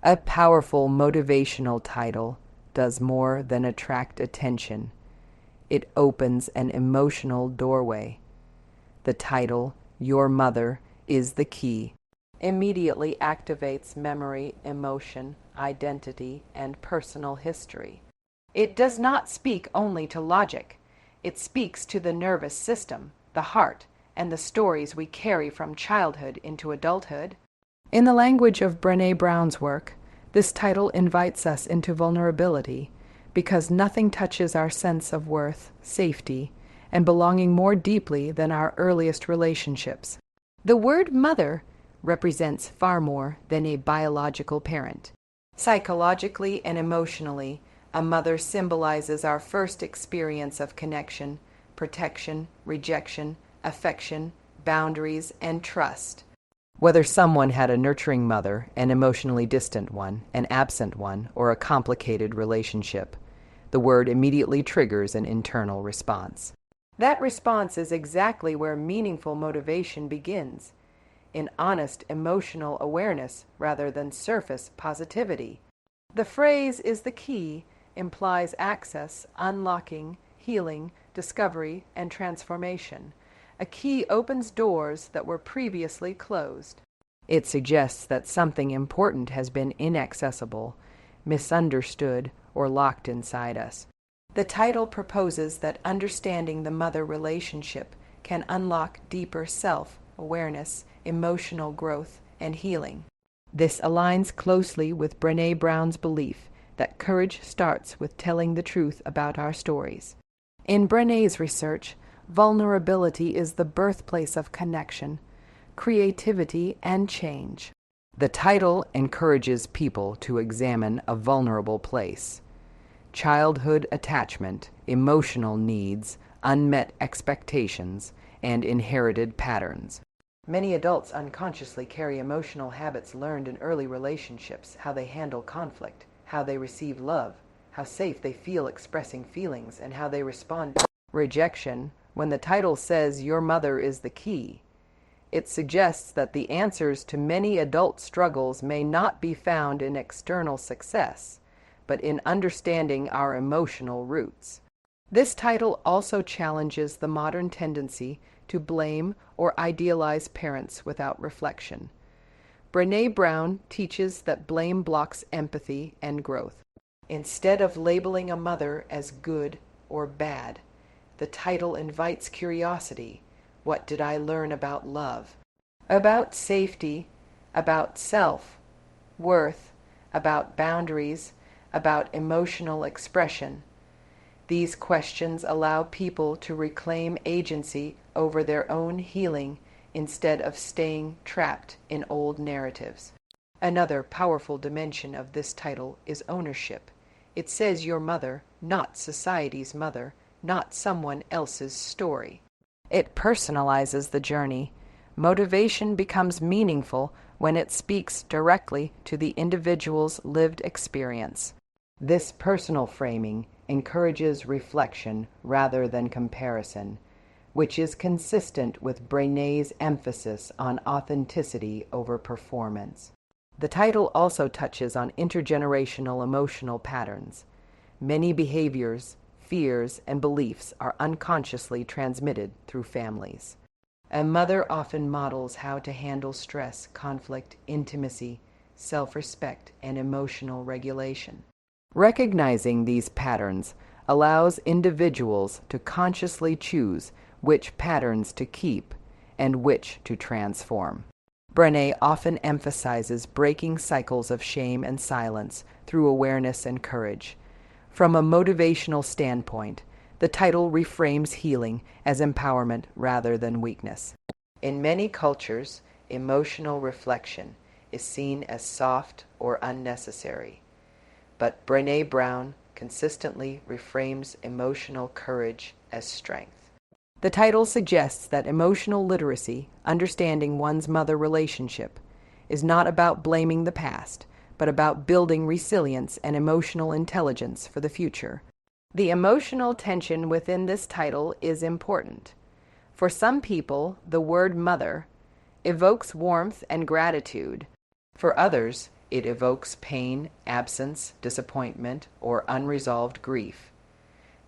A powerful motivational title does more than attract attention. It opens an emotional doorway. The title, Your Mother is the Key, immediately activates memory, emotion, identity, and personal history. It does not speak only to logic. It speaks to the nervous system, the heart, and the stories we carry from childhood into adulthood. In the language of Brené Brown's work, this title invites us into vulnerability because nothing touches our sense of worth, safety, and belonging more deeply than our earliest relationships. The word mother represents far more than a biological parent. Psychologically and emotionally, a mother symbolizes our first experience of connection, protection, rejection, affection, boundaries, and trust. Whether someone had a nurturing mother, an emotionally distant one, an absent one, or a complicated relationship, the word immediately triggers an internal response. That response is exactly where meaningful motivation begins, in honest emotional awareness rather than surface positivity. The phrase "is the key" implies access, unlocking, healing, discovery, and transformation. A key opens doors that were previously closed. It suggests that something important has been inaccessible, misunderstood, or locked inside us. The title proposes that understanding the mother relationship can unlock deeper self-awareness, emotional growth, and healing. This aligns closely with Brené Brown's belief that courage starts with telling the truth about our stories. In Brené's research, vulnerability is the birthplace of connection, creativity, and change. The title encourages people to examine a vulnerable place. Childhood attachment, emotional needs, unmet expectations, and inherited patterns. Many adults unconsciously carry emotional habits learned in early relationships, how they handle conflict, how they receive love, how safe they feel expressing feelings, and how they respond to rejection. When the title says "Your Mother is the Key," it suggests that the answers to many adult struggles may not be found in external success, but in understanding our emotional roots. This title also challenges the modern tendency to blame or idealize parents without reflection. Brené Brown teaches that blame blocks empathy and growth. Instead of labeling a mother as good or bad, the title invites curiosity. What did I learn about love? About safety, about self-worth, about boundaries, about emotional expression. These questions allow people to reclaim agency over their own healing instead of staying trapped in old narratives. Another powerful dimension of this title is ownership. It says your mother, not society's mother, not someone else's story. It personalizes the journey. Motivation becomes meaningful when it speaks directly to the individual's lived experience. This personal framing encourages reflection rather than comparison, which is consistent with Brené's emphasis on authenticity over performance. The title also touches on intergenerational emotional patterns. Many behaviors, fears, and beliefs are unconsciously transmitted through families. A mother often models how to handle stress, conflict, intimacy, self-respect, and emotional regulation. Recognizing these patterns allows individuals to consciously choose which patterns to keep and which to transform. Brené often emphasizes breaking cycles of shame and silence through awareness and courage. From a motivational standpoint, the title reframes healing as empowerment rather than weakness. In many cultures, emotional reflection is seen as soft or unnecessary. But Brené Brown consistently reframes emotional courage as strength. The title suggests that emotional literacy, understanding one's mother relationship, is not about blaming the past, but about building resilience and emotional intelligence for the future. The emotional tension within this title is important. For some people, the word mother evokes warmth and gratitude. For others, It evokes pain, absence, disappointment, or unresolved grief.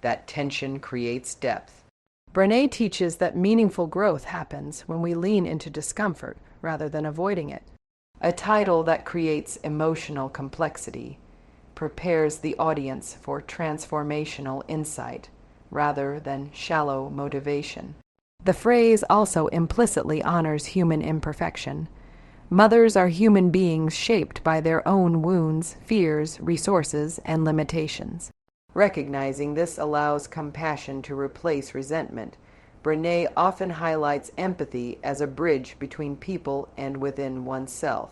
That tension creates depth. Brené teaches that meaningful growth happens when we lean into discomfort rather than avoiding it. A title that creates emotional complexity prepares the audience for transformational insight rather than shallow motivation. The phrase also implicitly honors human imperfection. Mothers are human beings shaped by their own wounds, fears, resources, and limitations. Recognizing this allows compassion to replace resentment. Brené often highlights empathy as a bridge between people and within oneself.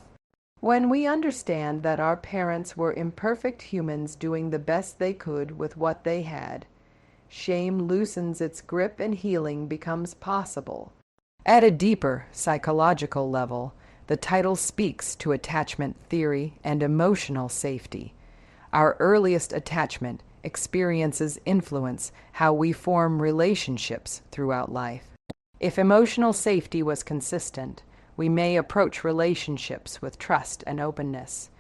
When we understand that our parents were imperfect humans doing the best they could with what they had, shame loosens its grip and healing becomes possible. At a deeper psychological level, the title speaks to attachment theory and emotional safety. Our earliest attachment experiences influence how we form relationships throughout life. If emotional safety was consistent, we may approach relationships with trust and openness.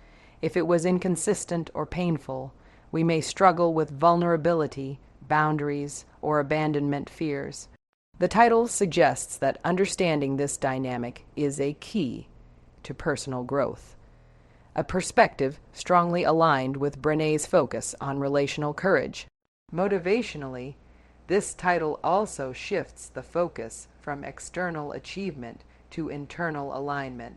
If it was inconsistent or painful, we may struggle with vulnerability, boundaries, or abandonment fears. The title suggests that understanding this dynamic is a key to personal growth, a perspective strongly aligned with Brené's focus on relational courage. Motivationally, this title also shifts the focus from external achievement to internal alignment.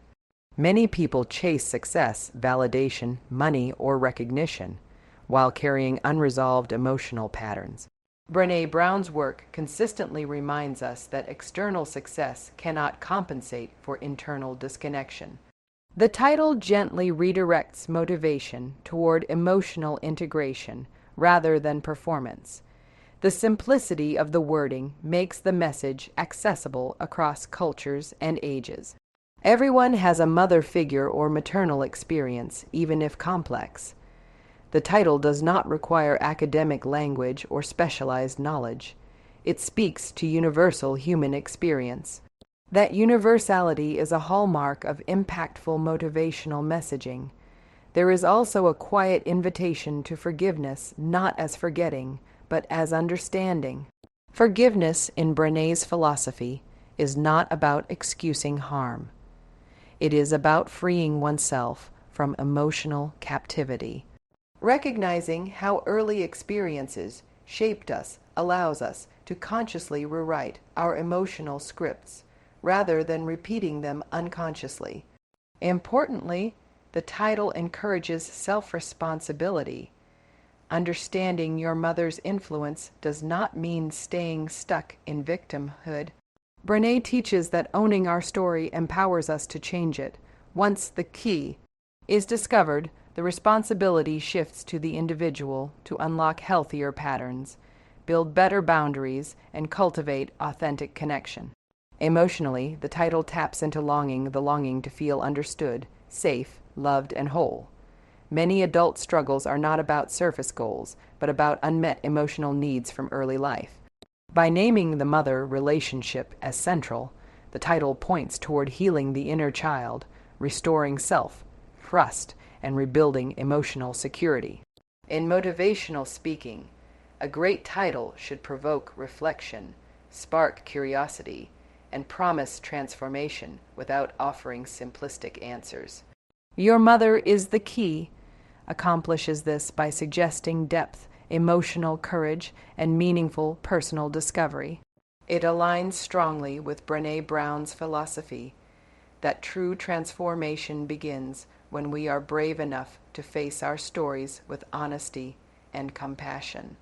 Many people chase success, validation, money, or recognition while carrying unresolved emotional patterns. Brené Brown's work consistently reminds us that external success cannot compensate for internal disconnection. The title gently redirects motivation toward emotional integration rather than performance. The simplicity of the wording makes the message accessible across cultures and ages. Everyone has a mother figure or maternal experience, even if complex. The title does not require academic language or specialized knowledge. It speaks to universal human experience. That universality is a hallmark of impactful motivational messaging. There is also a quiet invitation to forgiveness, not as forgetting, but as understanding. Forgiveness, in Brené's philosophy, is not about excusing harm. It is about freeing oneself from emotional captivity. Recognizing how early experiences shaped us allows us to consciously rewrite our emotional scripts, rather than repeating them unconsciously. Importantly, the title encourages self-responsibility. Understanding your mother's influence does not mean staying stuck in victimhood. Brené teaches that owning our story empowers us to change it. Once the key is discovered, the responsibility shifts to the individual to unlock healthier patterns, build better boundaries, and cultivate authentic connection. Emotionally, the title taps into the longing to feel understood, safe, loved, and whole. Many adult struggles are not about surface goals, but about unmet emotional needs from early life. By naming the mother relationship as central, the title points toward healing the inner child, restoring self, trust, and rebuilding emotional security. In motivational speaking, a great title should provoke reflection, spark curiosity, and promise transformation without offering simplistic answers. Your Mother is the Key accomplishes this by suggesting depth, emotional courage, and meaningful personal discovery. It aligns strongly with Brené Brown's philosophy that true transformation begins when we are brave enough to face our stories with honesty and compassion.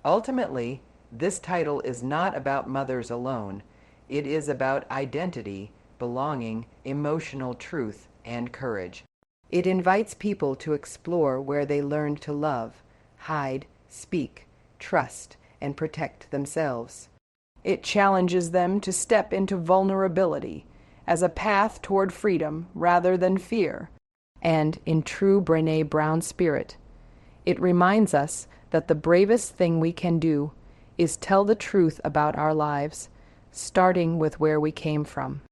Ultimately, this title is not about mothers alone. It is about identity, belonging, emotional truth, and courage. It invites people to explore where they learned to love, hide, speak, trust, and protect themselves. It challenges them to step into vulnerability as a path toward freedom rather than fear. And in true Brené Brown spirit, it reminds us that the bravest thing we can do is tell the truth about our lives, starting with where we came from.